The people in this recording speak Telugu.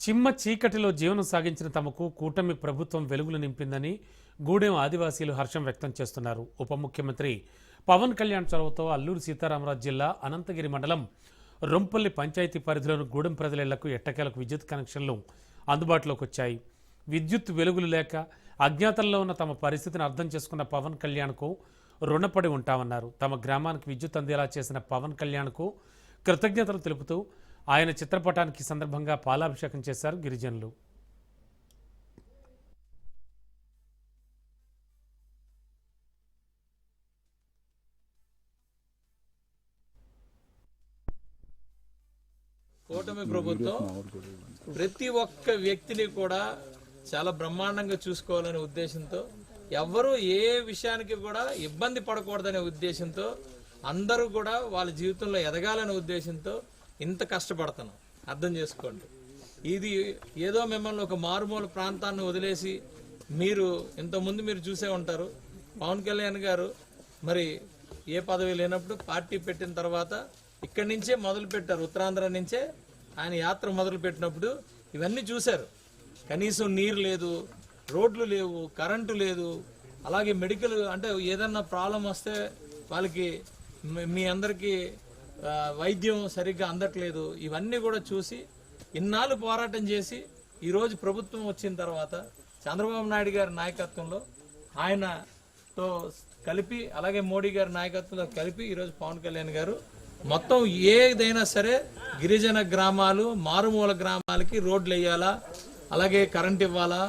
చిమ్మ చీకటిలో జీవనం సాగించిన తమకు కూటమి ప్రభుత్వం వెలుగులు నింపిందని గూడెం ఆదివాసీలు హర్షం వ్యక్తం చేస్తున్నారు. ఉప ముఖ్యమంత్రి పవన్ కళ్యాణ్ చొరవతో అల్లూరు సీతారామరాజు జిల్లా అనంతగిరి మండలం రొంపల్లి పంచాయతీ పరిధిలోని గూడెం ప్రజలకు ఎట్టకేలకు విద్యుత్ కనెక్షన్లు అందుబాటులోకి వచ్చాయి. విద్యుత్ వెలుగులు లేక అజ్ఞాతంలో ఉన్న తమ పరిస్థితిని అర్థం చేసుకున్న పవన్ కళ్యాణ్కు రుణపడి ఉంటామన్నారు. తమ గ్రామానికి విద్యుత్ అందేలా చేసిన పవన్ కళ్యాణ్కు కృతజ్ఞతలు తెలుపుతూ ఆయన చిత్రపటానికి సందర్భంగా పాలాభిషేకం చేశారు గిరిజనులు. కూటమి ప్రభుత్వం ప్రతి ఒక్క వ్యక్తిని కూడా చాలా బ్రహ్మాండంగా చూసుకోవాలనే ఉద్దేశంతో, ఎవ్వరూ ఏ విషయానికి కూడా ఇబ్బంది పడకూడదనే ఉద్దేశంతో, అందరూ కూడా వాళ్ళ జీవితంలో ఎదగాలనే ఉద్దేశంతో ఇంత కష్టపడుతున్నాం. అర్థం చేసుకోండి. ఇది ఏదో మిమ్మల్ని ఒక మారుమూల ప్రాంతాన్ని వదిలేసి మీరు ఇంతకుముందు మీరు చూసే ఉంటారు. పవన్ కళ్యాణ్ గారు మరి ఏ పదవి లేనప్పుడు పార్టీ పెట్టిన తర్వాత ఇక్కడి నుంచే మొదలు పెట్టారు. ఉత్తరాంధ్ర నుంచే ఆయన యాత్ర మొదలు పెట్టినప్పుడు ఇవన్నీ చూశారు. కనీసం నీరు లేదు, రోడ్లు లేవు, కరెంటు లేదు, అలాగే మెడికల్ అంటే ఏదన్నా ప్రాబ్లం వస్తే వాళ్ళకి మీ అందరికీ వైద్యం సరిగ్గా అందట్లేదు. ఇవన్నీ కూడా చూసి ఇన్నాళ్ళు పోరాటం చేసి ఈరోజు ప్రభుత్వం వచ్చిన తర్వాత చంద్రబాబు నాయుడు గారి నాయకత్వంలో ఆయనతో కలిపి, అలాగే మోడీ గారి నాయకత్వంలో కలిపి ఈరోజు పవన్ కళ్యాణ్ గారు మొత్తం ఏదైనా సరే గిరిజన గ్రామాలు, మారుమూల గ్రామాలకి రోడ్లు వేయాలా, అలాగే కరెంట్ ఇవ్వాలా,